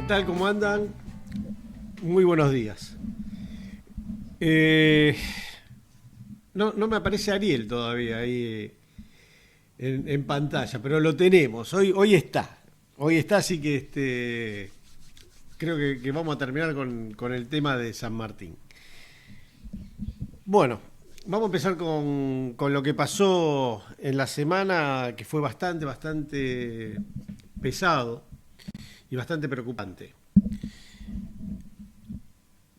¿Qué tal? ¿Cómo andan? Muy buenos días. No me aparece Ariel todavía ahí en pantalla, pero lo tenemos. Hoy está. Hoy está, así que creo que vamos a terminar con el tema de San Martín. Bueno, vamos a empezar con lo que pasó en la semana, que fue bastante pesado y bastante preocupante.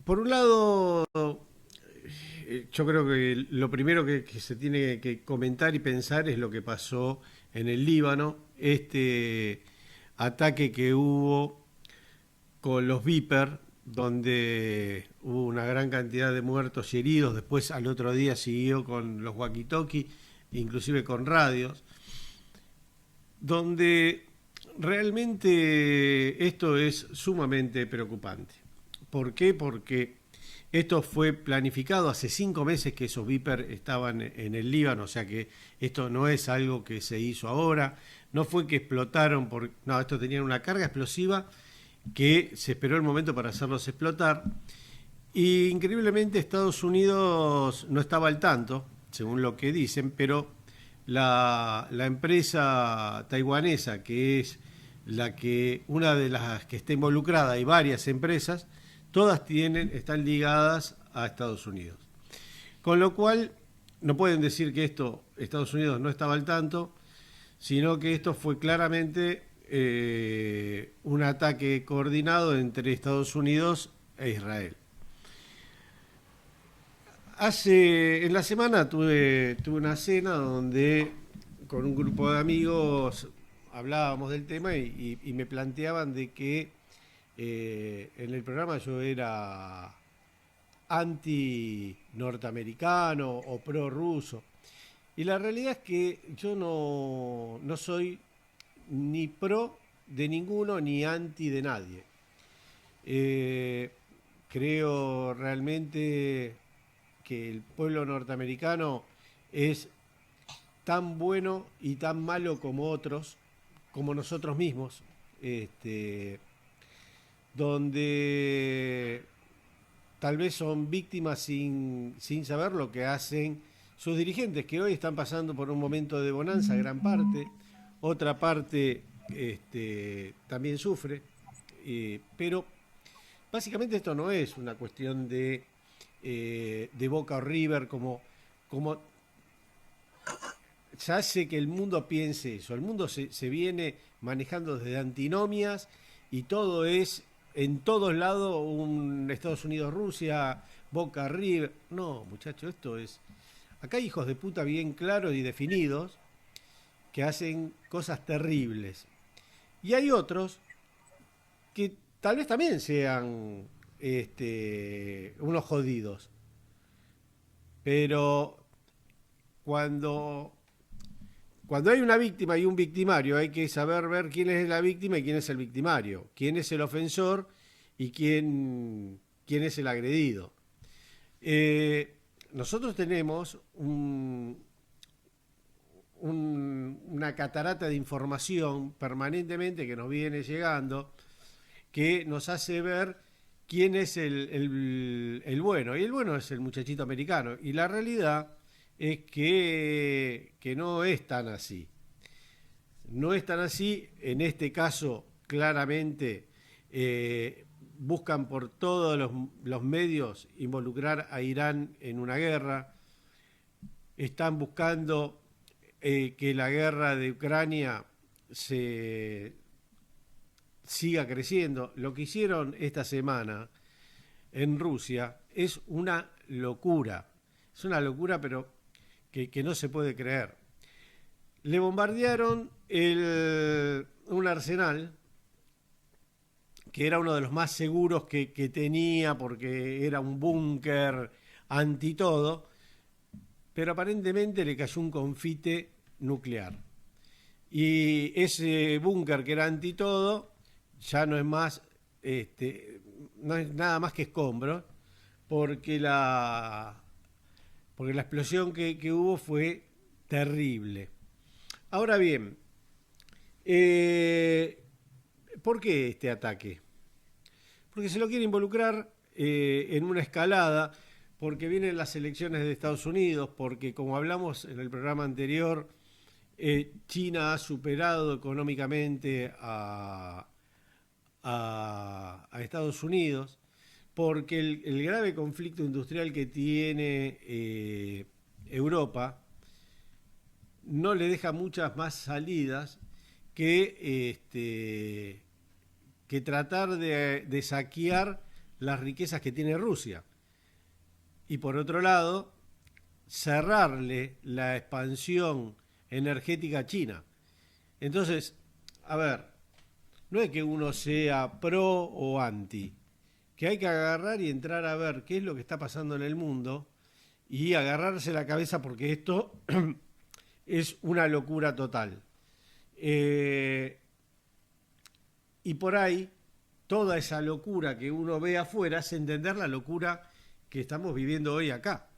Por un lado, yo creo que lo primero que se tiene que comentar y pensar es lo que pasó en el Líbano, este ataque que hubo con los Viper, donde hubo una gran cantidad de muertos y heridos. Después al otro día siguió con los walkie-talkie, inclusive con radios, donde realmente esto es sumamente preocupante. ¿Por qué? Porque esto fue planificado hace 5 meses que esos Viper estaban en el Líbano, o sea que esto no es algo que se hizo ahora, no fue que explotaron, no, esto tenían una carga explosiva que se esperó el momento para hacerlos explotar. Y increíblemente Estados Unidos no estaba al tanto, según lo que dicen, pero la empresa taiwanesa, que es una de las que está involucrada, hay varias empresas, todas están ligadas a Estados Unidos. Con lo cual, no pueden decir que Estados Unidos no estaba al tanto, sino que esto fue claramente un ataque coordinado entre Estados Unidos e Israel. En la semana tuve una cena donde con un grupo de amigos hablábamos del tema y me planteaban de que en el programa yo era anti-norteamericano o pro-ruso. Y la realidad es que yo no soy ni pro de ninguno ni anti de nadie. Eh, Creo realmente que el pueblo norteamericano es tan bueno y tan malo como otros, como nosotros mismos, donde tal vez son víctimas sin saber lo que hacen sus dirigentes, que hoy están pasando por un momento de bonanza, gran parte, otra parte también sufre, pero básicamente esto no es una cuestión de Boca o River, como ya hace que el mundo piense eso. El mundo se viene manejando desde antinomias y todo es en todos lados un Estados Unidos-Rusia, Boca-River. No, muchachos, esto es... Acá hay hijos de puta bien claros y definidos que hacen cosas terribles. Y hay otros que tal vez también sean unos jodidos. Pero cuando Cuando hay una víctima y un victimario, hay que saber ver quién es la víctima y quién es el victimario, quién es el ofensor y quién es el agredido. Nosotros tenemos una catarata de información permanentemente que nos viene llegando, que nos hace ver quién es el bueno. Y el bueno es el muchachito americano. Y la realidad es que no es tan así. No es tan así. En este caso, claramente, buscan por todos los medios involucrar a Irán en una guerra. Están buscando que la guerra de Ucrania se siga creciendo. Lo que hicieron esta semana en Rusia es una locura. Es una locura, pero que no se puede creer. Le bombardearon un arsenal que era uno de los más seguros que tenía porque era un búnker anti todo, pero aparentemente le cayó un confite nuclear. Y ese búnker que era anti todo ya no es más, no es nada más que escombros, porque porque la explosión que hubo fue terrible. Ahora bien, ¿por qué este ataque? porque se lo quiere involucrar en una escalada, porque vienen las elecciones de Estados Unidos, porque como hablamos en el programa anterior, China ha superado económicamente a Estados Unidos, porque el grave conflicto industrial que tiene Europa no le deja muchas más salidas que tratar de saquear las riquezas que tiene Rusia. Y por otro lado, cerrarle la expansión energética a China. Entonces, a ver, no es que uno sea pro o anti, que hay que agarrar y entrar a ver qué es lo que está pasando en el mundo y agarrarse la cabeza porque esto es una locura total. Y por ahí, toda esa locura que uno ve afuera es entender la locura que estamos viviendo hoy acá.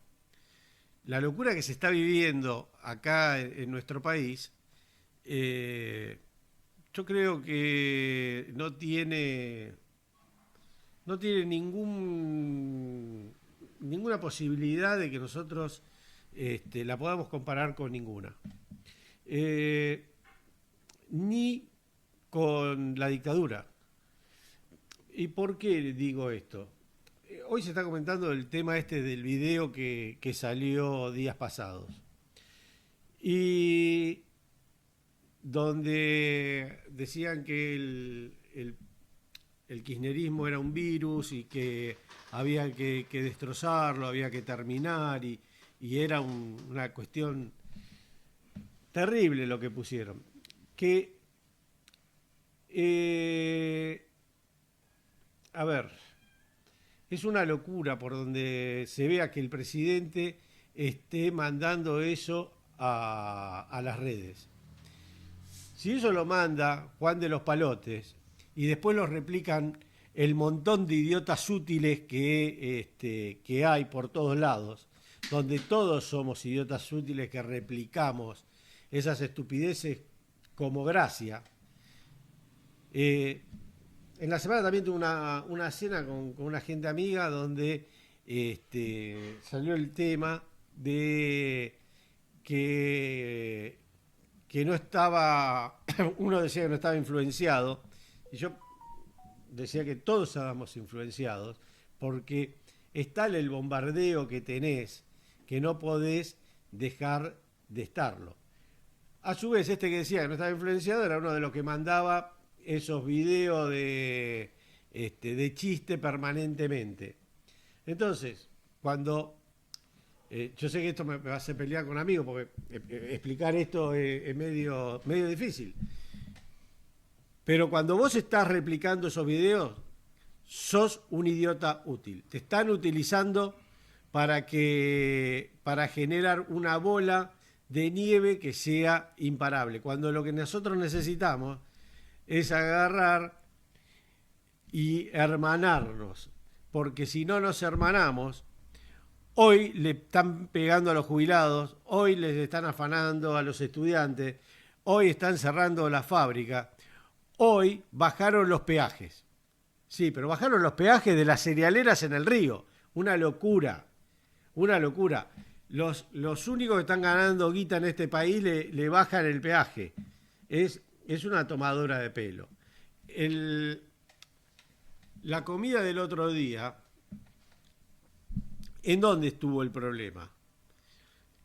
La locura que se está viviendo acá en nuestro país, yo creo que no tiene ninguna posibilidad de que nosotros la podamos comparar con ninguna. Ni con la dictadura. ¿Y por qué digo esto? Hoy se está comentando el tema del video que salió días pasados. Y donde decían que el kirchnerismo era un virus y que había que destrozarlo, había que terminar y era una cuestión terrible lo que pusieron. Que, a ver, es una locura por donde se vea que el presidente esté mandando eso a las redes. Si eso lo manda Juan de los Palotes y después lo replican el montón de idiotas útiles que hay por todos lados, donde todos somos idiotas útiles que replicamos esas estupideces como gracia. En la semana también tuve una cena con una gente amiga donde salió el tema de que no estaba, uno decía que no estaba influenciado, y yo decía que todos estábamos influenciados, porque es tal el bombardeo que tenés que no podés dejar de estarlo. A su vez, que decía que no estaba influenciado era uno de los que mandaba esos videos de chiste permanentemente. Entonces, cuando yo sé que esto me va a hacer pelear con amigos, porque explicar esto es medio difícil. Pero cuando vos estás replicando esos videos, sos un idiota útil. Te están utilizando para generar una bola de nieve que sea imparable. Cuando lo que nosotros necesitamos es agarrar y hermanarnos. Porque si no nos hermanamos, hoy le están pegando a los jubilados, hoy les están afanando a los estudiantes, hoy están cerrando la fábrica, hoy bajaron los peajes. Sí, pero bajaron los peajes de las cerealeras en el río. Una locura, una locura. Los únicos que están ganando guita en este país le bajan el peaje. Es una tomadora de pelo. La comida del otro día, ¿en dónde estuvo el problema?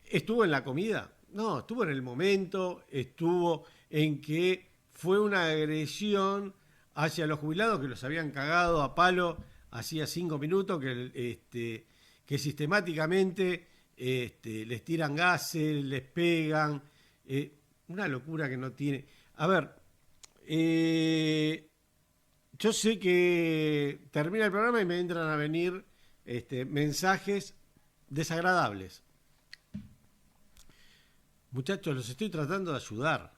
¿Estuvo en la comida? No, estuvo en el momento, estuvo en que fue una agresión hacia los jubilados que los habían cagado a palo hacía 5 minutos, que sistemáticamente les tiran gases, les pegan. Una locura que no tiene. A ver, yo sé que termina el programa y me entran a venir mensajes desagradables. Muchachos, los estoy tratando de ayudar.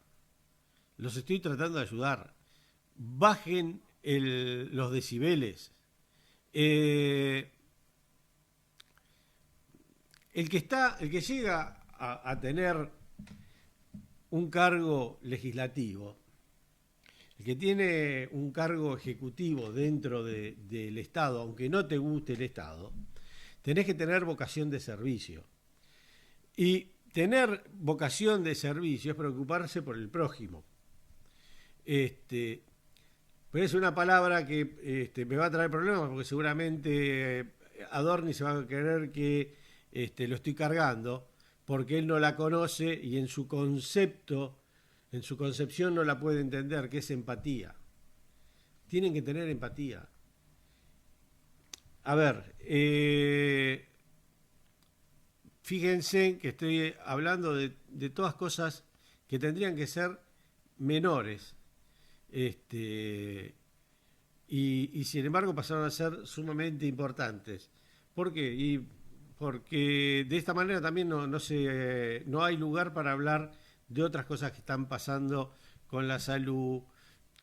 Bajen los decibeles. El que llega a tener un cargo legislativo El que tiene un cargo ejecutivo dentro del Estado, aunque no te guste el Estado, tenés que tener vocación de servicio. Y tener vocación de servicio es preocuparse por el prójimo. Pero es una palabra que me va a traer problemas porque seguramente Adorni se va a creer que lo estoy cargando porque él no la conoce y en su concepto, en su concepción no la puede entender, que es empatía. Tienen que tener empatía. A ver, fíjense que estoy hablando de todas cosas que tendrían que ser menores. Y sin embargo pasaron a ser sumamente importantes. ¿Por qué? Porque de esta manera también no hay lugar para hablar de otras cosas que están pasando con la salud,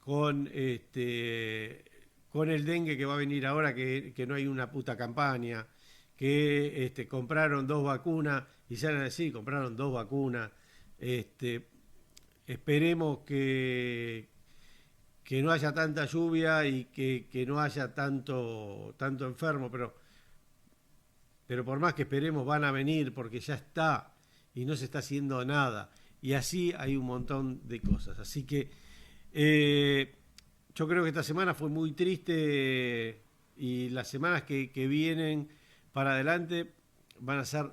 con con el dengue que va a venir ahora, que no hay una puta campaña, que compraron 2 vacunas y salen a decir, compraron 2 vacunas. Esperemos que no haya tanta lluvia y que no haya tanto enfermo, pero por más que esperemos van a venir porque ya está y no se está haciendo nada. Y así hay un montón de cosas. Así que yo creo que esta semana fue muy triste y las semanas que vienen para adelante van a ser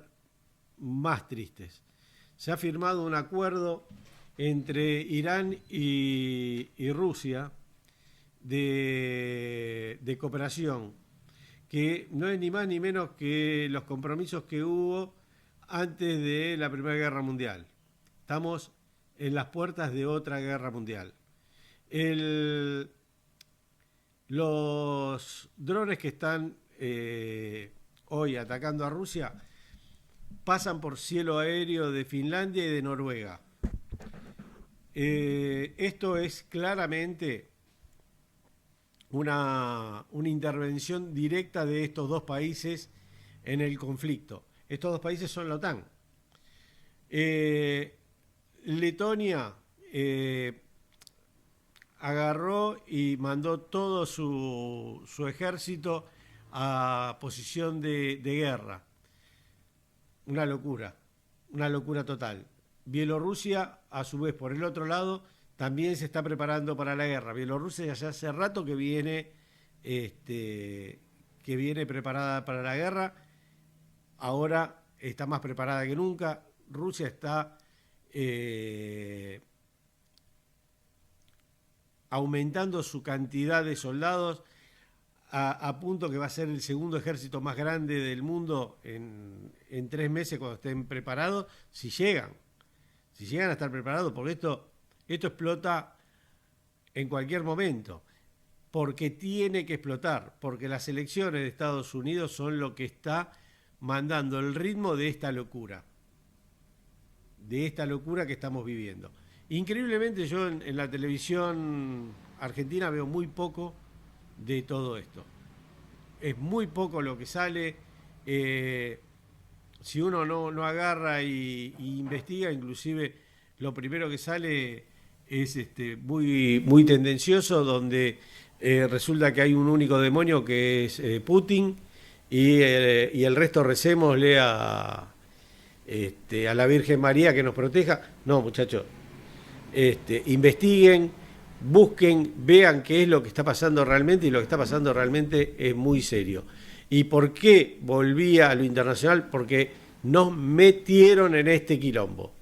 más tristes. Se ha firmado un acuerdo entre Irán y Rusia de cooperación, que no es ni más ni menos que los compromisos que hubo antes de la Primera Guerra Mundial. Estamos en las puertas de otra guerra mundial. Los drones que están hoy atacando a Rusia pasan por cielo aéreo de Finlandia y de Noruega. Esto es claramente una intervención directa de estos dos países en el conflicto. Estos dos países son la OTAN. Letonia agarró y mandó todo su ejército a posición de guerra. Una locura total. Bielorrusia, a su vez, por el otro lado, también se está preparando para la guerra. Bielorrusia ya hace rato que viene preparada para la guerra. Ahora está más preparada que nunca. Rusia está aumentando su cantidad de soldados a punto que va a ser el segundo ejército más grande del mundo en 3 meses cuando estén preparados, si llegan a estar preparados, porque esto explota en cualquier momento, porque tiene que explotar, porque las elecciones de Estados Unidos son lo que está mandando el ritmo de esta locura que estamos viviendo. Increíblemente yo en la televisión argentina veo muy poco de todo esto. Es muy poco lo que sale. Si uno no agarra y investiga, inclusive lo primero que sale es muy tendencioso, donde resulta que hay un único demonio que es Putin y el resto recémosle a la Virgen María que nos proteja. No, muchachos, investiguen, busquen, vean qué es lo que está pasando realmente, y lo que está pasando realmente es muy serio. ¿Y por qué volvía a lo internacional? Porque nos metieron en este quilombo.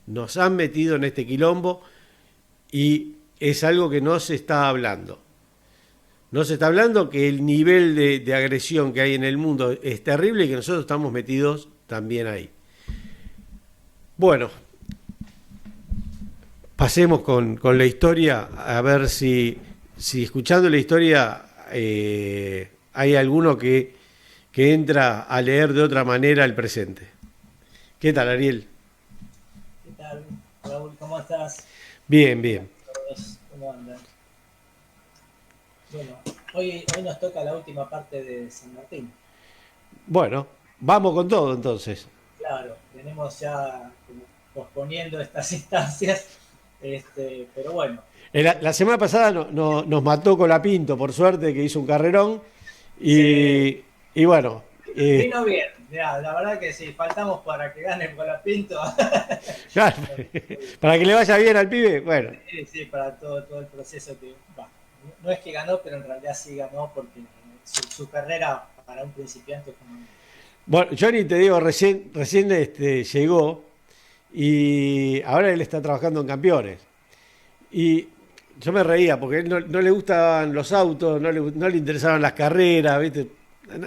Nos han metido en este quilombo y es algo que no se está hablando. No se está hablando que el nivel de agresión que hay en el mundo es terrible y que nosotros estamos metidos también ahí. Bueno, pasemos con la historia, a ver si escuchando la historia hay alguno que entra a leer de otra manera el presente. ¿Qué tal, Ariel? ¿Qué tal, Raúl? ¿Cómo estás? Bien, bien. ¿Cómo andan? Bueno, hoy nos toca la última parte de San Martín. Bueno, vamos con todo entonces. Claro, tenemos ya como posponiendo estas instancias, pero bueno. La semana pasada nos mató Colapinto, por suerte, que hizo un carrerón. Sí, Y bueno, vino bien. Mirá, la verdad que sí, faltamos para que gane el Colapinto. claro, Nos vino bien. para que le vaya bien al pibe, bueno, Sí, sí, para todo el proceso que va. No es que ganó, pero en realidad sí ganó porque su carrera para un principiante fue muy... bueno, Johnny, te digo, recién llegó y ahora él está trabajando en Campeones. Y yo me reía porque a él no le gustaban los autos, no le interesaban las carreras, ¿viste?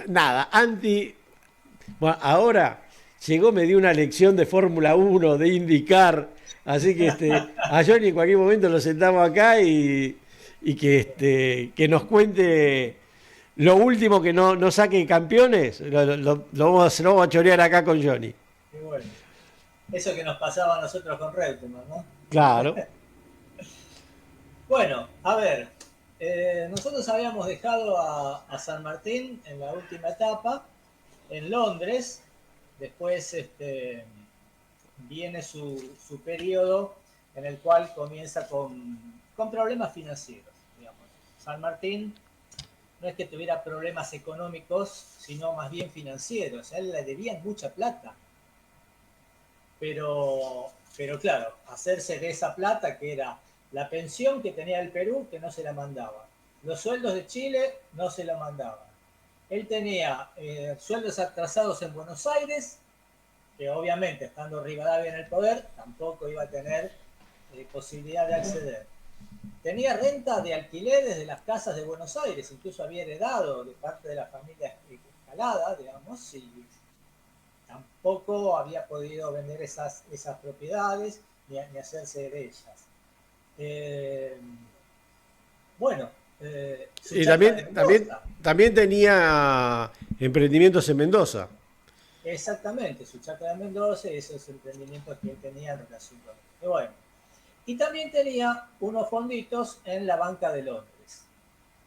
Nada, anti. Bueno, ahora llegó, me dio una lección de Fórmula 1 de IndyCar, así que a Johnny en cualquier momento lo sentamos acá y que nos cuente lo último que no saque campeones, lo vamos a chorear acá con Johnny. Y bueno, eso que nos pasaba a nosotros con Reutemann, ¿no? Claro. Bueno, a ver, nosotros habíamos dejado a San Martín en la última etapa, en Londres, después viene su periodo en el cual comienza con problemas financieros, digamos. San Martín no es que tuviera problemas económicos, sino más bien financieros. A él le debían mucha plata. Pero claro, hacerse de esa plata que era la pensión que tenía el Perú, que no se la mandaba. Los sueldos de Chile no se la mandaban. Él tenía sueldos atrasados en Buenos Aires, que obviamente estando Rivadavia en el poder, tampoco iba a tener posibilidad de acceder. Tenía renta de alquileres de las casas de Buenos Aires, incluso había heredado de parte de la familia Escalada, digamos, y tampoco había podido vender esas propiedades ni hacerse de ellas. Eh, bueno, su Y chacra de también, Mendoza, también tenía emprendimientos en Mendoza. exactamente, su chacra de Mendoza y esos emprendimientos que él tenía en relación con él. Y bueno, y también tenía unos fonditos en la Banca de Londres,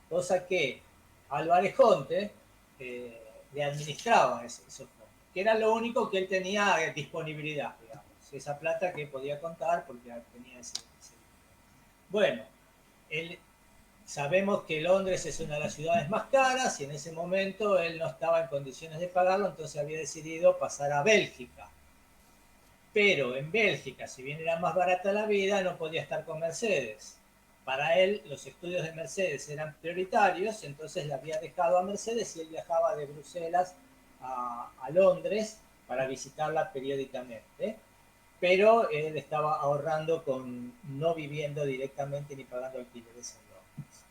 cosa que Álvarez Jonte le administraba esos fondos, que era lo único que él tenía disponibilidad, digamos, esa plata que podía contar porque tenía ese. Bueno, él, sabemos que Londres es una de las ciudades más caras y en ese momento él no estaba en condiciones de pagarlo, entonces había decidido pasar a Bélgica. Pero en Bélgica, si bien era más barata la vida, no podía estar con Mercedes. Para él, los estudios de Mercedes eran prioritarios, entonces le había dejado a Mercedes y él viajaba de Bruselas a Londres para visitarla periódicamente. Pero él estaba ahorrando con no viviendo directamente ni pagando alquileres en Londres.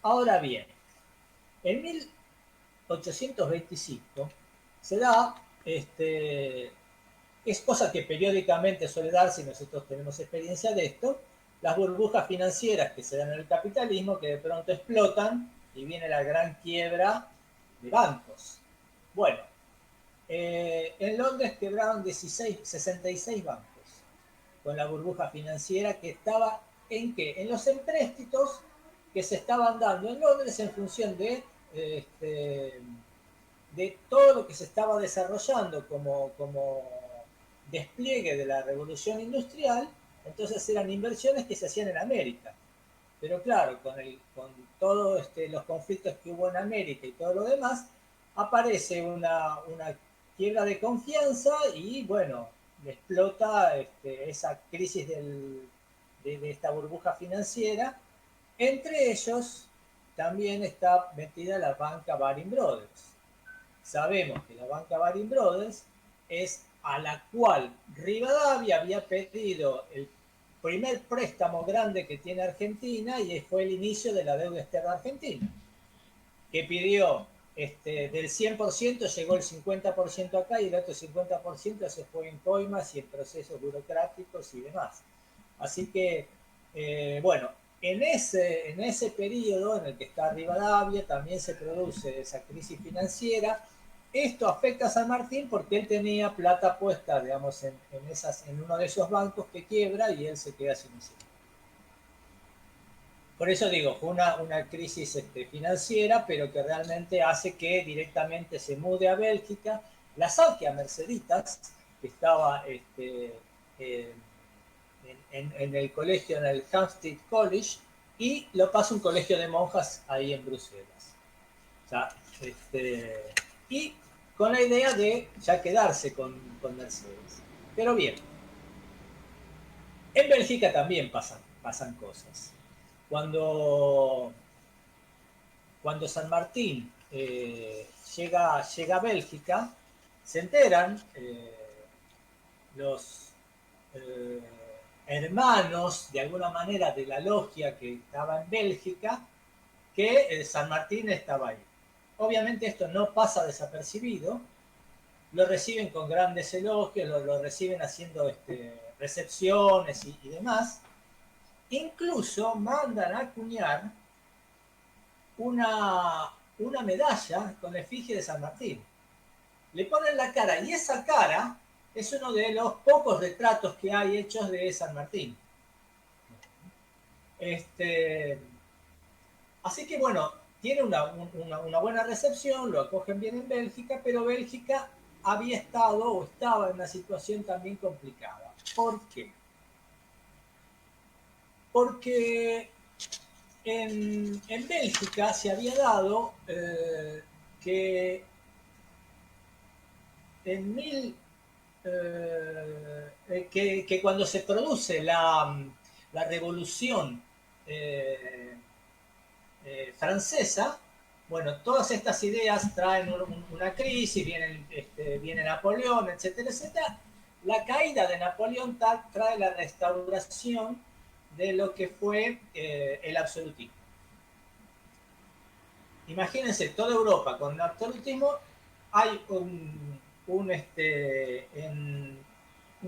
Ahora bien, en 1825 se da es cosa que periódicamente suele darse, y nosotros tenemos experiencia de esto, las burbujas financieras que se dan en el capitalismo, que de pronto explotan y viene la gran quiebra de bancos. Bueno, en Londres quebraron 66 bancos con la burbuja financiera que estaba en qué? En los empréstitos que se estaban dando en Londres en función de todo lo que se estaba desarrollando como despliegue de la revolución industrial, entonces eran inversiones que se hacían en América. Pero claro, con todos los conflictos que hubo en América y todo lo demás, aparece una quiebra de confianza y bueno, explota esa crisis de esta burbuja financiera. Entre ellos también está metida la banca Baring Brothers. Sabemos que la banca Baring Brothers es a la cual Rivadavia había pedido el primer préstamo grande que tiene Argentina y fue el inicio de la deuda externa argentina, que pidió del 100% llegó el 50% acá y el otro 50% se fue en coimas y en procesos burocráticos y demás. Así que, bueno, en ese periodo en el que está Rivadavia también se produce esa crisis financiera. Esto afecta a San Martín porque él tenía plata puesta, digamos, en uno de esos bancos que quiebra y él se queda sin ese. Por eso digo, fue una crisis financiera, pero que realmente hace que directamente se mude a Bélgica, la saque a Merceditas, que estaba eh, en el colegio, en el Hampstead College, y lo pasa a un colegio de monjas ahí en Bruselas. O sea, y con la idea de ya quedarse con Mercedes. Pero bien, en Bélgica también pasan cosas. Cuando San Martín llega a Bélgica, se enteran los hermanos, de alguna manera, de la logia que estaba en Bélgica, que San Martín estaba ahí. Obviamente esto no pasa desapercibido, lo reciben con grandes elogios, lo reciben haciendo recepciones y demás. Incluso mandan a acuñar una medalla con la efigie de San Martín. Le ponen la cara, y esa cara es uno de los pocos retratos que hay hechos de San Martín. Así que bueno, tiene una buena recepción, lo acogen bien en Bélgica, pero Bélgica había estado o estaba en una situación también complicada. ¿Por qué? Porque en Bélgica se había dado que que cuando se produce la revolución francesa, bueno, todas estas ideas traen una crisis, viene Napoleón, etcétera, etcétera. La caída de Napoleón trae la restauración de lo que fue el absolutismo. Imagínense, toda Europa con el absolutismo, hay un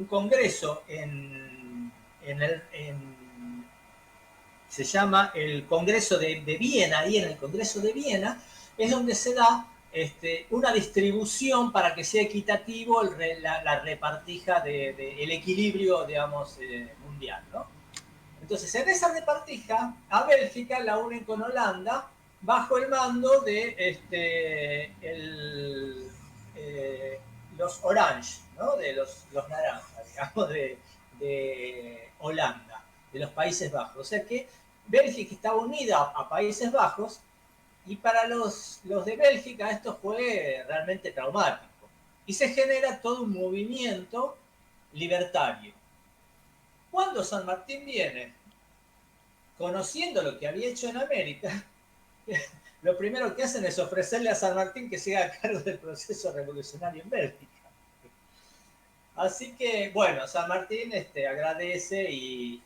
congreso se llama el Congreso de Viena, y en el Congreso de Viena es donde se da una distribución para que sea equitativo la repartija el equilibrio, digamos, mundial, ¿no? Entonces, en esa repartija, a Bélgica la unen con Holanda bajo el mando de los Orange, ¿no? De los naranjas, digamos, de Holanda, de los Países Bajos. O sea que Bélgica estaba unida a Países Bajos, y para los de Bélgica esto fue realmente traumático. Y se genera todo un movimiento libertario. Cuando San Martín viene, conociendo lo que había hecho en América, lo primero que hacen es ofrecerle a San Martín que siga a cargo del proceso revolucionario en Bélgica. Así que, bueno, San Martín agradece,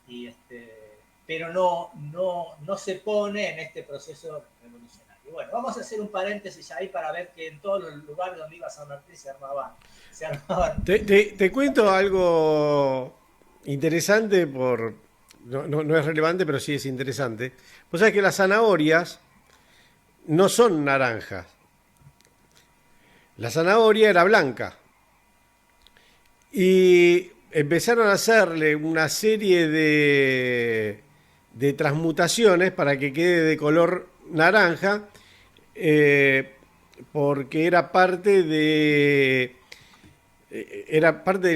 pero no se pone en este proceso revolucionario. Bueno, vamos a hacer un paréntesis ahí para ver que en todos los lugares donde iba San Martín se armaban. Te cuento algo interesante, no es relevante, pero sí es interesante. Vos sabés que las zanahorias no son naranjas. La zanahoria era blanca. Y empezaron a hacerle una serie de transmutaciones para que quede de color naranja, porque era parte del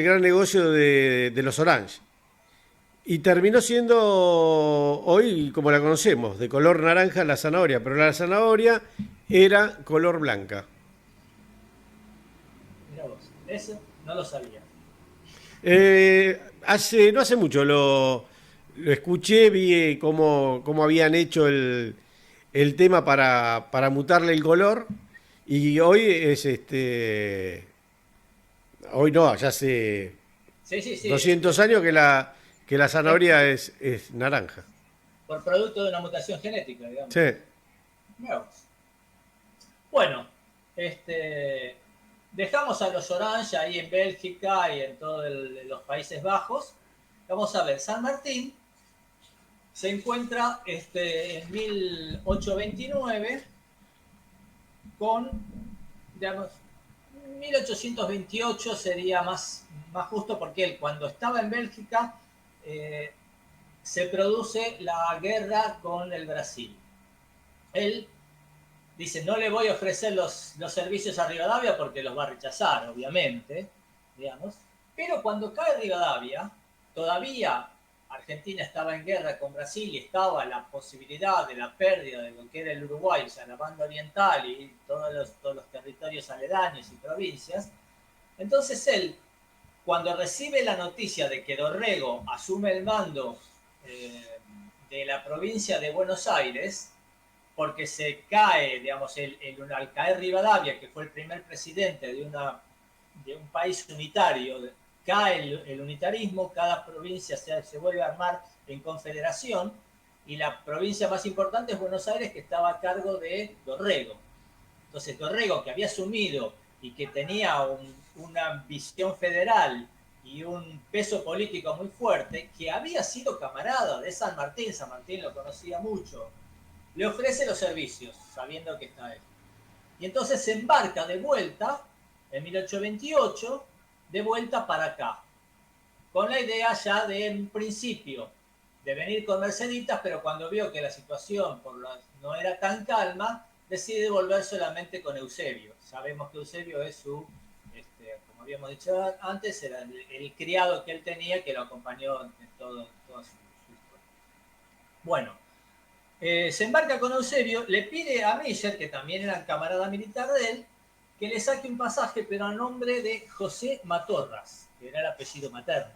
gran negocio de los Orange. Y terminó siendo hoy como la conocemos, de color naranja la zanahoria, pero la zanahoria era color blanca. Mirá vos, eso no lo sabía. No hace mucho lo escuché, vi cómo habían hecho el tema para mutarle el color, y hoy hoy no, ya hace sí, 200 años que la zanahoria es naranja. Por producto de una mutación genética, digamos. Sí. Bueno, dejamos a los Orange ahí en Bélgica y en todos los Países Bajos. Vamos a ver, San Martín se encuentra en 1829 con, digamos, 1828 sería más justo, porque él, cuando estaba en Bélgica, se produce la guerra con el Brasil. Él dice, no le voy a ofrecer los servicios a Rivadavia porque los va a rechazar, obviamente, digamos. Pero cuando cae Rivadavia, todavía Argentina estaba en guerra con Brasil y estaba la posibilidad de la pérdida de lo que era el Uruguay, o sea, la banda oriental y todos los territorios aledaños y provincias. Entonces él, cuando recibe la noticia de que Dorrego asume el mando de la provincia de Buenos Aires, porque se cae, digamos, al caer Rivadavia, que fue el primer presidente de un país unitario, cae el unitarismo, cada provincia se vuelve a armar en confederación, y la provincia más importante es Buenos Aires, que estaba a cargo de Dorrego. Entonces Dorrego, que había asumido y que tenía una visión federal y un peso político muy fuerte, que había sido camarada de San Martín lo conocía mucho, le ofrece los servicios, sabiendo que está él. Y entonces se embarca de vuelta, en 1828, de vuelta para acá, con la idea ya de, en principio, de venir con Merceditas, pero cuando vio que la situación no era tan calma, decide volver solamente con Eusebio. Sabemos que Eusebio es como habíamos dicho antes, era el criado que él tenía, que lo acompañó en toda su historia. Bueno, se embarca con Eusebio, le pide a Miller, que también era camarada militar de él, que le saque un pasaje, pero a nombre de José Matorras, que era el apellido materno.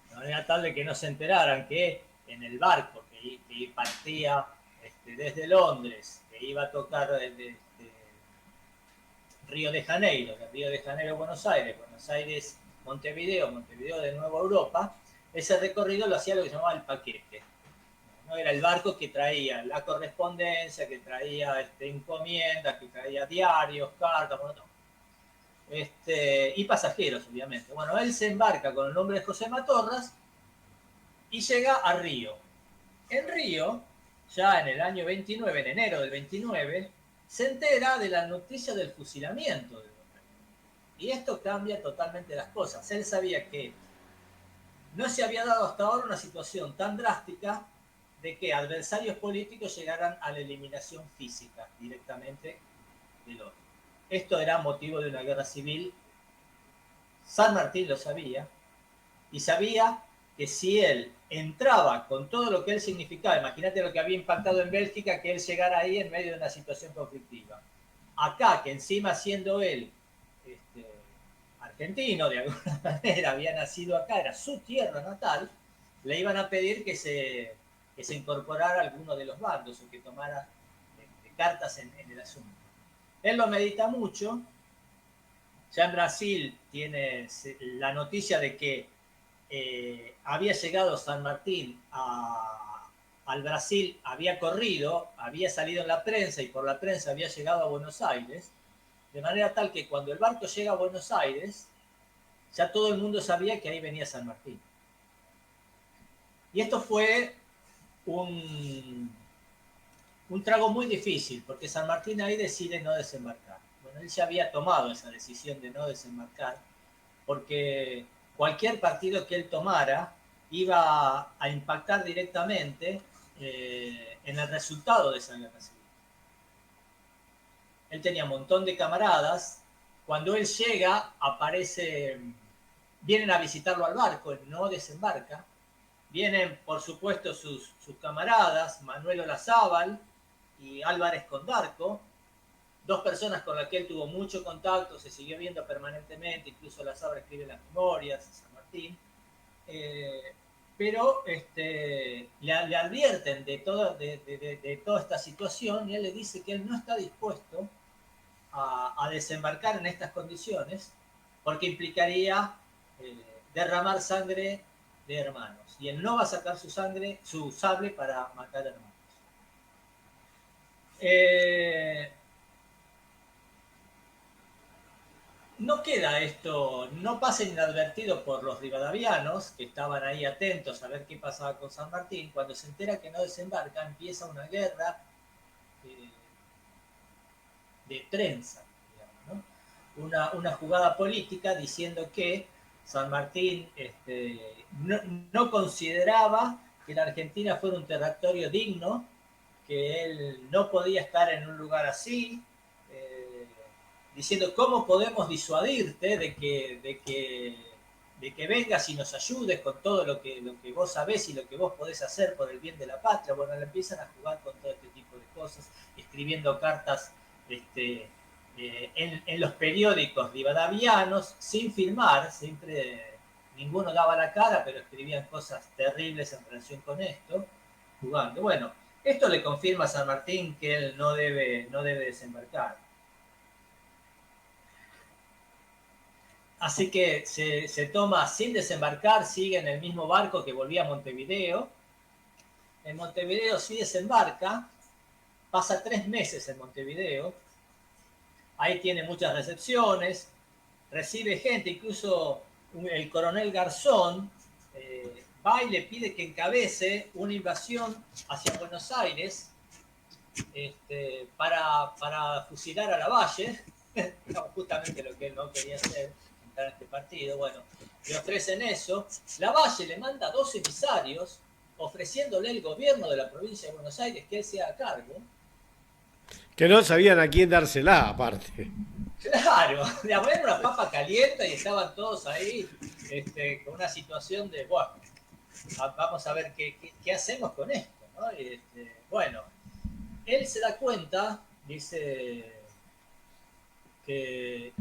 De manera tal de que no se enteraran que en el barco que partía desde Londres, que iba a tocar de Río de Janeiro, de Río de Janeiro a Buenos Aires, Montevideo, Montevideo de nuevo a Europa, ese recorrido lo hacía lo que se llamaba el paquete. ¿No? Era el barco que traía la correspondencia, que traía encomiendas, que traía diarios, cartas, bueno, no. Y pasajeros, obviamente. Bueno, él se embarca con el nombre de José Matorras y llega a Río. En Río, ya en el año 29, en enero del 29, se entera de la noticia del fusilamiento de Dorrego. Y esto cambia totalmente las cosas. Él sabía que no se había dado hasta ahora una situación tan drástica de que adversarios políticos llegaran a la eliminación física directamente del otro. Esto era motivo de una guerra civil. San Martín lo sabía, y sabía que si él entraba con todo lo que él significaba, imagínate lo que había impactado en Bélgica, que él llegara ahí en medio de una situación conflictiva. Acá, que encima siendo él argentino, de alguna manera había nacido acá, era su tierra natal, le iban a pedir que se incorporara a alguno de los bandos o que tomara cartas en el asunto. Él lo medita mucho. Ya en Brasil tiene la noticia de que había llegado San Martín al Brasil, había corrido, había salido en la prensa y por la prensa había llegado a Buenos Aires, de manera tal que cuando el barco llega a Buenos Aires, ya todo el mundo sabía que ahí venía San Martín. Y esto fue un trago muy difícil, porque San Martín ahí decide no desembarcar. Bueno, él ya había tomado esa decisión de no desembarcar, porque cualquier partido que él tomara iba a impactar directamente en el resultado de esa guerra civil. Él tenía un montón de camaradas. Cuando él llega, vienen a visitarlo al barco, él no desembarca. Vienen, por supuesto, sus camaradas, Manuel Olazábal y Álvarez Condarco, dos personas con las que él tuvo mucho contacto, se siguió viendo permanentemente, incluso Olazábal escribe las memorias, San Martín, pero le advierten de toda esta situación y él le dice que él no está dispuesto a desembarcar en estas condiciones porque implicaría derramar sangre de hermanos, y él no va a sacar su sable para matar hermanos. No queda esto, no pasa inadvertido por los rivadavianos, que estaban ahí atentos a ver qué pasaba con San Martín. Cuando se entera que no desembarca, empieza una guerra de trenza, digamos, ¿no? Una jugada política diciendo que San Martín no consideraba que la Argentina fuera un territorio digno, que él no podía estar en un lugar así, diciendo cómo podemos disuadirte de que de que vengas y nos ayudes con todo lo que vos sabés y lo que vos podés hacer por el bien de la patria. Bueno, le empiezan a jugar con todo este tipo de cosas, escribiendo cartas en los periódicos rivadavianos, sin firmar, siempre ninguno daba la cara, pero escribían cosas terribles en relación con esto, jugando. Bueno, esto le confirma a San Martín que él no debe desembarcar. Así que se toma sin desembarcar, sigue en el mismo barco que volvía a Montevideo. En Montevideo sí desembarca, pasa 3 meses en Montevideo. Ahí tiene muchas recepciones, recibe gente, incluso el coronel Garzón va y le pide que encabece una invasión hacia Buenos Aires para fusilar a Lavalle, justamente lo que él no quería hacer, entrar en este partido. Bueno, le ofrecen eso. Lavalle le manda 2 emisarios ofreciéndole el gobierno de la provincia de Buenos Aires que él sea a cargo. Que no sabían a quién dársela, aparte. Claro, de haber una papa caliente y estaban todos ahí con una situación de, bueno, vamos a ver qué hacemos con esto, ¿no? Bueno, él se da cuenta, dice, que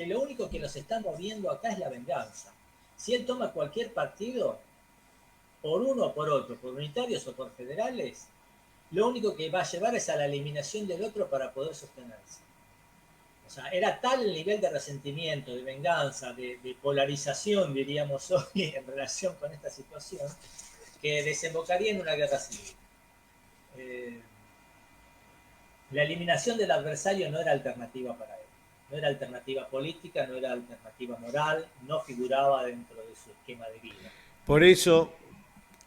lo único que nos está moviendo acá es la venganza. Si él toma cualquier partido, por uno o por otro, por unitarios o por federales, lo único que va a llevar es a la eliminación del otro para poder sostenerse. O sea, era tal el nivel de resentimiento, de venganza, de polarización, diríamos hoy, en relación con esta situación, que desembocaría en una guerra civil. La eliminación del adversario no era alternativa para él. No era alternativa política, no era alternativa moral, no figuraba dentro de su esquema de vida. Por eso,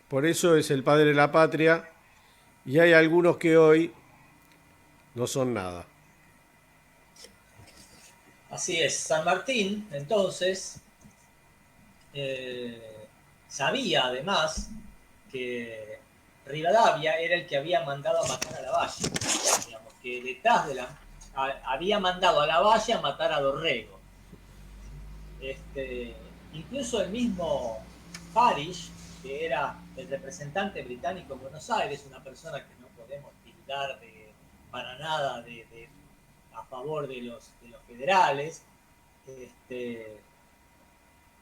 por eso es el padre de la patria, y hay algunos que hoy no son nada. Así es, San Martín, entonces, sabía además que Rivadavia era el que había mandado a matar a Lavalle. Digamos que detrás de había mandado a Lavalle a matar a Dorrego. Incluso el mismo Parish, que era el representante británico en Buenos Aires, una persona que no podemos tildar para nada a favor de los federales,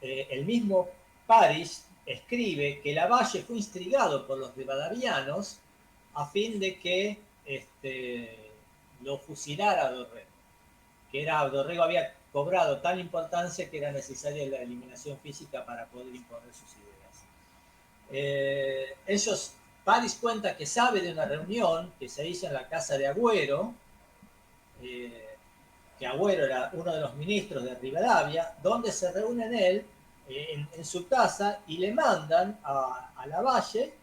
el mismo Parish escribe que Lavalle fue instigado por los rivadavianos a fin de que lo fusilara a Dorrego. Que Dorrego había cobrado tal importancia que era necesaria la eliminación física para poder imponer sus ideas. Parish cuenta que sabe de una reunión que se hizo en la casa de Agüero, que Agüero era uno de los ministros de Rivadavia, donde se reúnen él en su casa y le mandan a Lavalle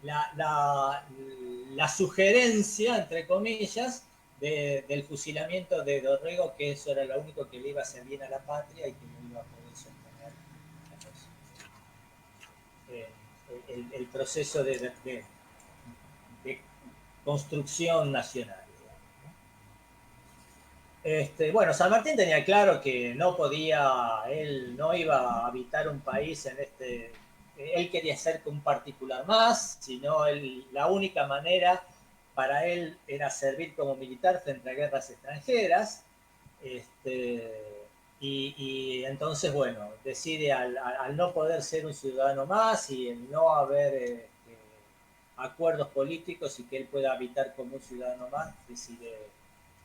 la sugerencia, entre comillas, del fusilamiento de Dorrego, que eso era lo único que le iba a hacer bien a la patria y que no iba a poder sostener el proceso de construcción nacional. Bueno, San Martín tenía claro que él no iba a habitar un país él quería ser un particular más, sino la única manera para él era servir como militar frente a guerras extranjeras, y entonces, bueno, decide al no poder ser un ciudadano más y el no haber acuerdos políticos y que él pueda habitar como un ciudadano más, decide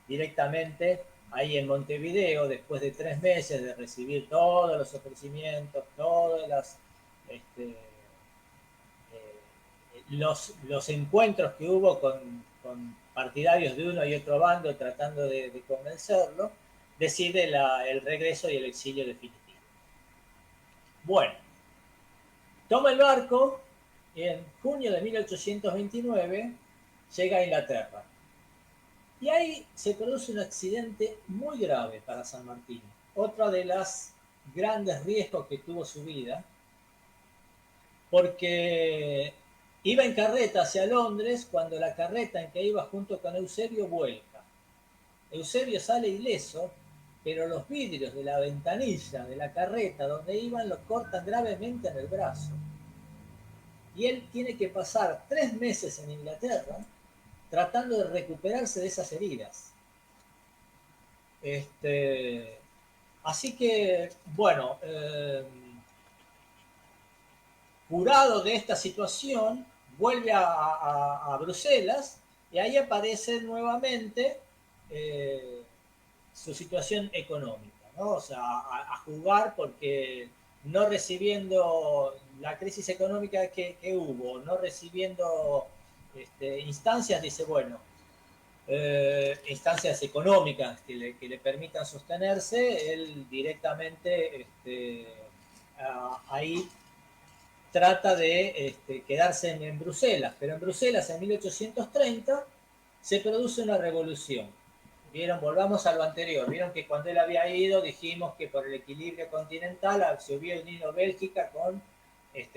directamente ahí en Montevideo, después de 3 meses de recibir todos los ofrecimientos, todos los encuentros que hubo con partidarios de uno y otro bando tratando de convencerlo, decide el regreso y el exilio definitivo. Bueno, toma el barco y en junio de 1829 llega a Inglaterra. Y ahí se produce un accidente muy grave para San Martín. Otro de los grandes riesgos que tuvo su vida, porque iba en carreta hacia Londres cuando la carreta en que iba junto con Eusebio vuelca. Eusebio sale ileso, pero los vidrios de la ventanilla de la carreta donde iban lo cortan gravemente en el brazo. Y él tiene que pasar 3 meses en Inglaterra tratando de recuperarse de esas heridas. Así que, bueno, curado de esta situación, vuelve a Bruselas y ahí aparece nuevamente su situación económica, ¿no? O sea, a jugar porque no recibiendo la crisis económica que hubo, no recibiendo instancias, dice, bueno, instancias económicas que le permitan sostenerse, él directamente ahí trata de quedarse en Bruselas, pero en Bruselas en 1830 se produce una revolución. Vieron, volvamos a lo anterior, vieron que cuando él había ido dijimos que por el equilibrio continental se hubiera unido Bélgica con,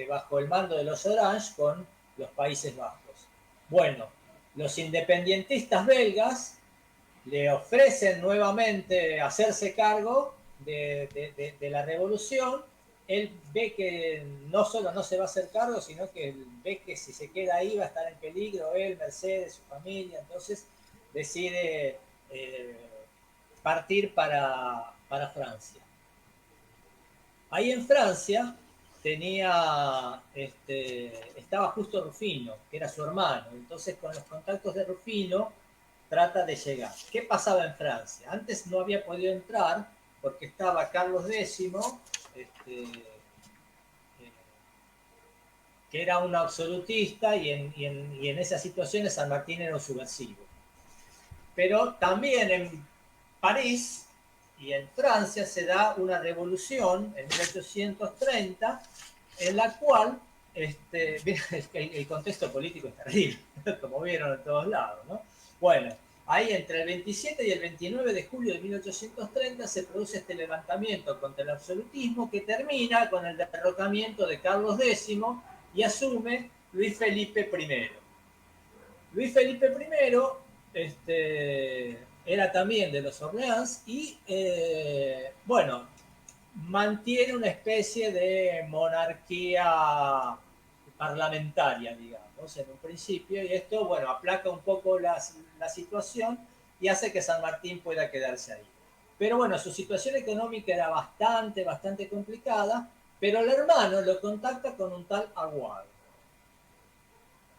bajo el mando de los Orange con los Países Bajos. Bueno, los independentistas belgas le ofrecen nuevamente hacerse cargo de la revolución. Él ve que no solo no se va a hacer cargo, sino que ve que si se queda ahí va a estar en peligro él, Mercedes, su familia. Entonces decide partir para Francia. Ahí en Francia estaba justo Rufino, que era su hermano. Entonces con los contactos de Rufino trata de llegar. ¿Qué pasaba en Francia? Antes no había podido entrar porque estaba Carlos X, que era un absolutista y en esas situaciones San Martín era un subversivo. Pero también en París y en Francia se da una revolución en 1830 en la cual el contexto político es terrible, como vieron en todos lados, ¿no? Bueno, ahí entre el 27 y el 29 de julio de 1830 se produce este levantamiento contra el absolutismo que termina con el derrocamiento de Carlos X y asume Luis Felipe I. Luis Felipe I era también de los Orleans y, bueno, mantiene una especie de monarquía parlamentaria, digamos, en un principio, y esto, bueno, aplaca un poco la situación y hace que San Martín pueda quedarse ahí. Pero bueno, su situación económica era bastante complicada, pero el hermano lo contacta con un tal Aguado.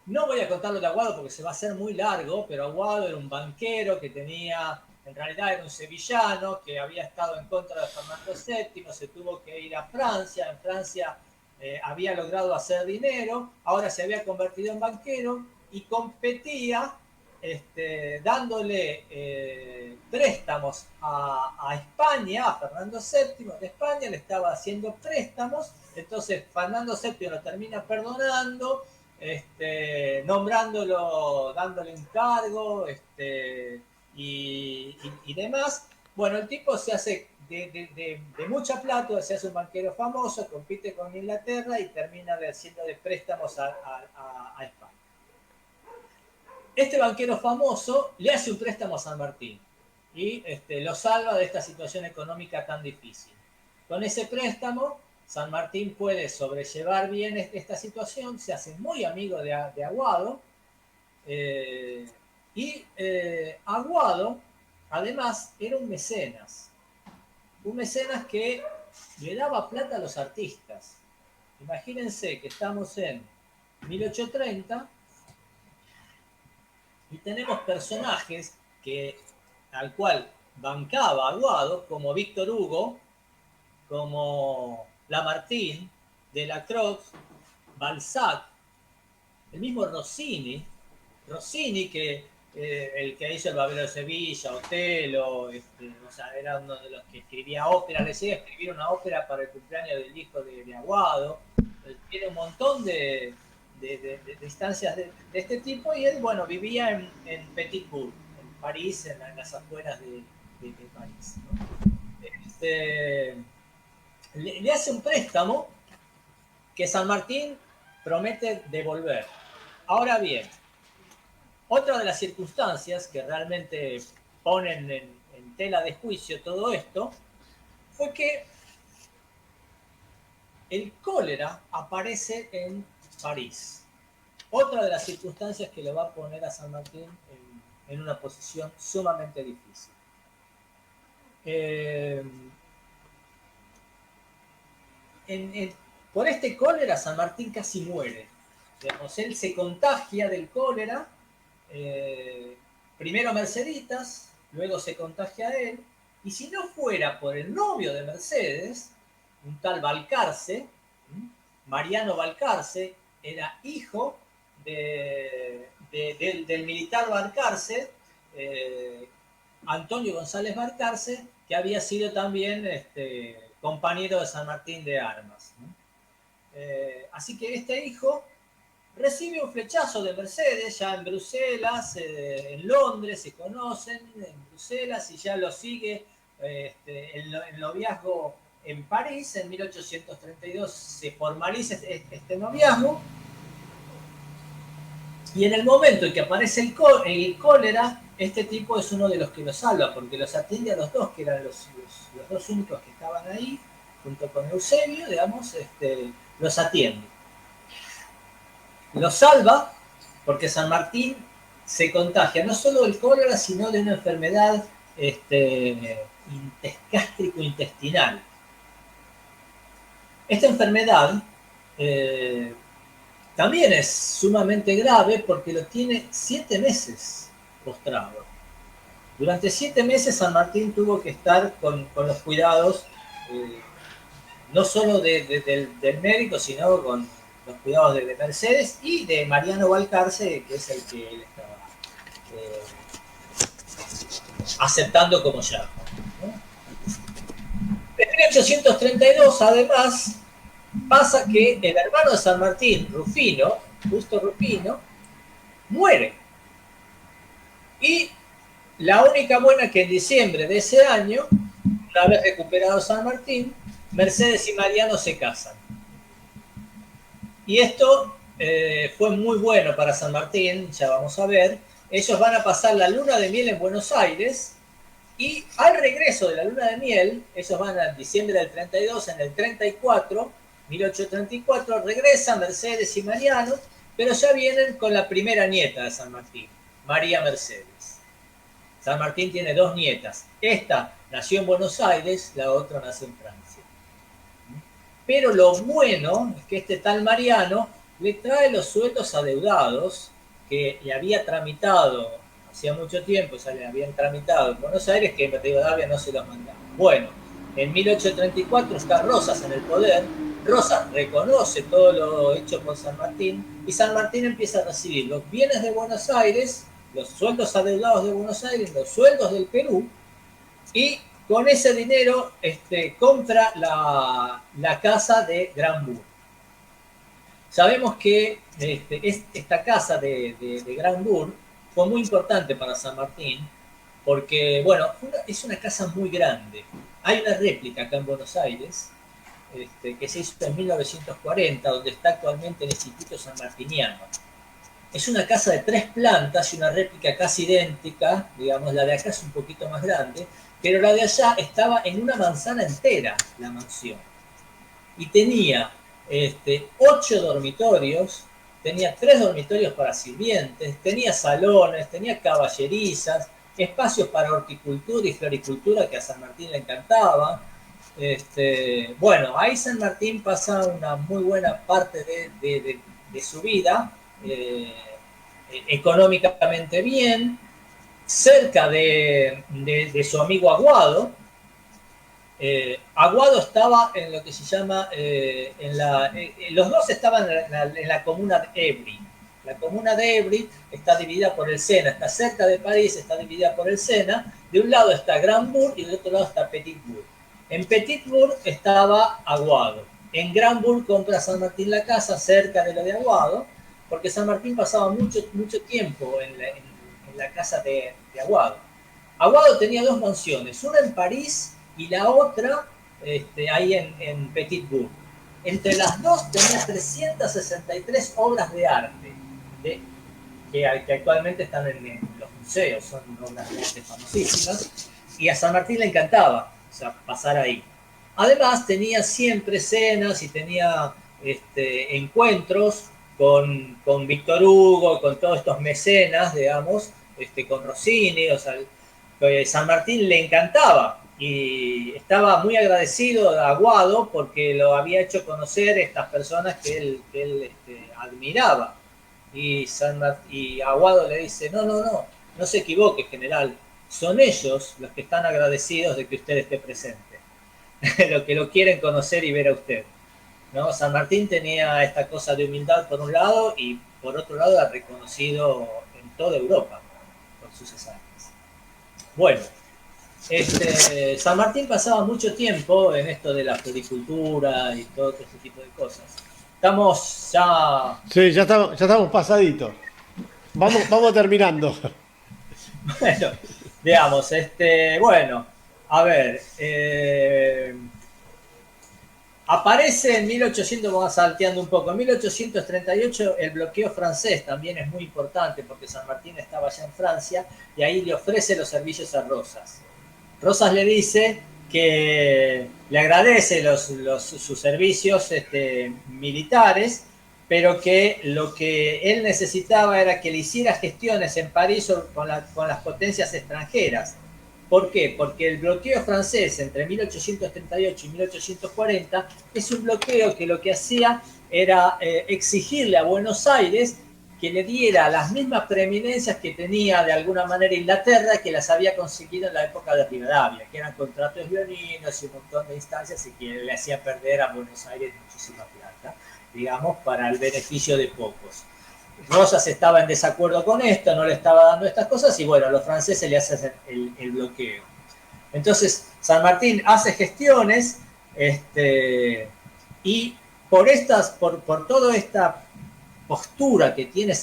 No voy a contarlo de Aguado porque se va a hacer muy largo, pero Aguado era un banquero que tenía, en realidad era un sevillano que había estado en contra de Fernando VII, se tuvo que ir a Francia, en Francia había logrado hacer dinero, ahora se había convertido en banquero y competía dándole préstamos a España, a Fernando VII de España, le estaba haciendo préstamos, entonces Fernando VII lo termina perdonando, nombrándolo, dándole un cargo y demás. Bueno, el tipo se hace de mucha plata, se hace un banquero famoso, compite con Inglaterra y termina haciendo de préstamos a España. Este banquero famoso le hace un préstamo a San Martín y lo salva de esta situación económica tan difícil. Con ese préstamo, San Martín puede sobrellevar bien esta situación, se hace muy amigo de Aguado, y Aguado, además, era un mecenas que le daba plata a los artistas. Imagínense que estamos en 1830 y tenemos personajes al cual bancaba Aguado, como Víctor Hugo, como Lamartine, Delacroix, Balzac, el mismo Rossini, que el que hizo El Babero de Sevilla, Otelo, o sea, era uno de los que escribía ópera, le decía escribir una ópera para el cumpleaños del hijo de Aguado, tiene un montón de instancias de este tipo y él, bueno, vivía en Petit Bourg, en París, en las afueras de París, ¿no? Le hace un préstamo que San Martín promete devolver. Ahora bien, otra de las circunstancias que realmente ponen en tela de juicio todo esto, fue que el cólera aparece en París. Otra de las circunstancias que le va a poner a San Martín en una posición sumamente difícil. Por este cólera San Martín casi muere. Digamos, él se contagia del cólera, primero a Merceditas, luego se contagia a él, y si no fuera por el novio de Mercedes, un tal Balcarce, Mariano Balcarce, era hijo del militar Balcarce, Antonio González Balcarce, que había sido también compañero de San Martín de Armas. Así que este hijo recibe un flechazo de Mercedes ya en Bruselas, en Londres se conocen, en Bruselas, y ya lo sigue el noviazgo en París. En 1832 se formaliza este noviazgo, y en el momento en que aparece el cólera, este tipo es uno de los que lo salva, porque los atiende a los dos, que eran los dos únicos que estaban ahí, junto con Eusebio, digamos, los atiende. Los salva porque San Martín se contagia no solo del cólera, sino de una enfermedad gástrico-intestinal. Esta enfermedad también es sumamente grave porque lo tiene 7 meses postrado. Durante 7 meses San Martín tuvo que estar con los cuidados, no solo del médico, sino con los cuidados de Mercedes y de Mariano Balcarce, que es el que él estaba aceptando como yerno, ¿no? En 1832, además, pasa que el hermano de San Martín, Rufino, Justo Rufino, muere. Y la única buena que en diciembre de ese año, una vez recuperado San Martín, Mercedes y Mariano se casan. Y esto fue muy bueno para San Martín, ya vamos a ver. Ellos van a pasar la luna de miel en Buenos Aires, y al regreso de la luna de miel, ellos van en diciembre del 32, en el 34, 1834, regresan Mercedes y Mariano, pero ya vienen con la primera nieta de San Martín, María Mercedes. San Martín tiene 2 nietas. Esta nació en Buenos Aires, la otra nació en Francia. Pero lo bueno es que este tal Mariano le trae los sueldos adeudados que le había tramitado hacía mucho tiempo, ya le habían tramitado en Buenos Aires, que en Rivadavia no se los mandaba. Bueno, en 1834 está Rosas en el poder. Rosas reconoce todo lo hecho por San Martín, y San Martín empieza a recibir los bienes de Buenos Aires, los sueldos adeudados de Buenos Aires, los sueldos del Perú, y con ese dinero compra la casa de Granburg. Sabemos que esta casa de Granburg fue muy importante para San Martín, porque, bueno, es una casa muy grande. Hay una réplica acá en Buenos Aires, que se hizo en 1940, donde está actualmente el Instituto San Martiniano. Es una casa de 3 plantas y una réplica casi idéntica, digamos, la de acá es un poquito más grande, pero la de allá estaba en una manzana entera, la mansión. Y tenía 8 dormitorios, tenía 3 dormitorios para sirvientes, tenía salones, tenía caballerizas, espacios para horticultura y floricultura que a San Martín le encantaba. Bueno, ahí San Martín pasa una muy buena parte de su vida, económicamente bien, cerca de su amigo Aguado. Aguado estaba en lo que se llama, los dos estaban en la comuna de Évry. La comuna de Évry está dividida por el Sena, está cerca de París, está dividida por el Sena. De un lado está Granburg y del otro lado está Petitburg. En Petitburg estaba Aguado. En Granburg compra San Martín la casa cerca de la de Aguado, porque San Martín pasaba mucho tiempo en la casa de Aguado. Aguado tenía 2 mansiones, una en París y la otra ahí en Petitburg. Entre las dos tenía 363 obras de arte, que actualmente están en los museos, son obras de arte famosísimas. y a San Martín le encantaba, o sea, pasar ahí. Además tenía siempre cenas y tenía encuentros con Víctor Hugo, con todos estos mecenas, digamos, con Rossini, o sea, San Martín le encantaba y estaba muy agradecido a Aguado porque lo había hecho conocer estas personas que él admiraba. Y Aguado le dice, no se equivoque, general, son ellos los que están agradecidos de que usted esté presente, los que lo quieren conocer y ver a usted. ¿No? San Martín tenía esta cosa de humildad por un lado y por otro lado era reconocido en toda Europa por sus hazañas. Bueno, San Martín pasaba mucho tiempo en esto de la floricultura y todo este tipo de cosas. Estamos ya... Sí, ya estamos pasaditos. Vamos terminando. Bueno, digamos, bueno, a ver, aparece en 1800, vamos salteando un poco, en 1838 el bloqueo francés también es muy importante porque San Martín estaba allá en Francia y ahí le ofrece los servicios a Rosas. Rosas le dice que le agradece sus servicios militares, pero que lo que él necesitaba era que le hiciera gestiones en París con las potencias extranjeras. ¿Por qué? Porque el bloqueo francés entre 1838 y 1840 es un bloqueo que lo que hacía era exigirle a Buenos Aires que le diera las mismas preeminencias que tenía de alguna manera Inglaterra, que las había conseguido en la época de Rivadavia, que eran contratos leoninos y un montón de instancias y que le hacía perder a Buenos Aires muchísima plata, digamos, para el beneficio de pocos. Rosas estaba en desacuerdo con esto, no le estaba dando estas cosas y bueno, a los franceses le hacen el bloqueo. Entonces, San Martín hace gestiones y por toda esta postura que tiene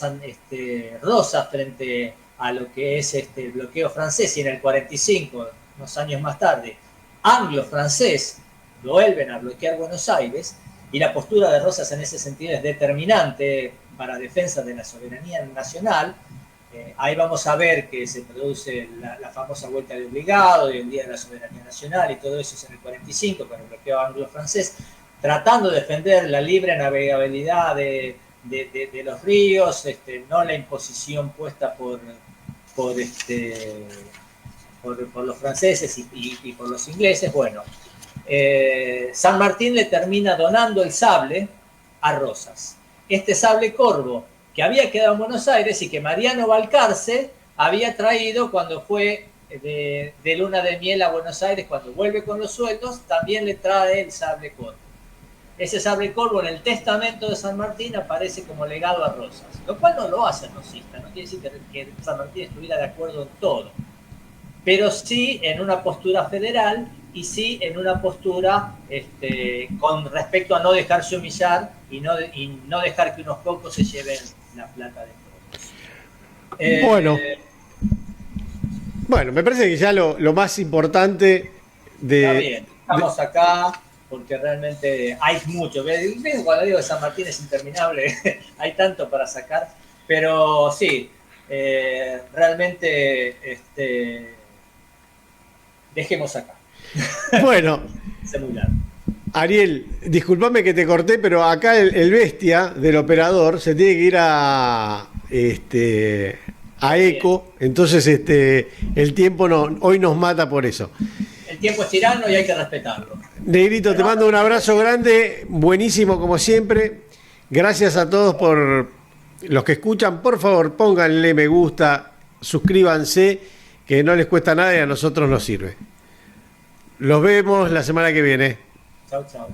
Rosas frente a lo que es el bloqueo francés y en el 45, unos años más tarde, anglo-francés vuelven a bloquear Buenos Aires y la postura de Rosas en ese sentido es determinante para defensa de la soberanía nacional. Ahí vamos a ver que se produce la famosa vuelta de obligado y el Día de la Soberanía Nacional y todo eso es en el 45 con el bloqueo anglo-francés, tratando de defender la libre navegabilidad de los ríos, no la imposición puesta por los franceses y por los ingleses. Bueno, San Martín le termina donando el sable a Rosas. Este sable corvo que había quedado en Buenos Aires y que Mariano Balcarce había traído cuando fue de luna de miel a Buenos Aires, cuando vuelve con los sueldos, también le trae el sable corvo. Ese sable corvo en el testamento de San Martín aparece como legado a Rosas, lo cual no lo hace rosista, no quiere decir que San Martín estuviera de acuerdo en todo, pero sí en una postura federal y sí en una postura con respecto a no dejarse humillar y no dejar que unos pocos se lleven la plata de todos. Bueno, me parece que ya lo más importante Está bien, estamos acá porque realmente hay mucho. Cuando digo que San Martín es interminable, hay tanto para sacar, pero sí, realmente dejemos acá. Bueno, Ariel, discúlpame que te corté, pero acá el bestia del operador se tiene que ir a ECO, entonces el tiempo hoy nos mata por eso. El tiempo es tirano y hay que respetarlo. Negrito, te mando un abrazo grande, buenísimo como siempre. Gracias a todos por los que escuchan. Por favor, pónganle me gusta, suscríbanse, que no les cuesta nada y a nosotros nos sirve. Los vemos la semana que viene. Chau, chau.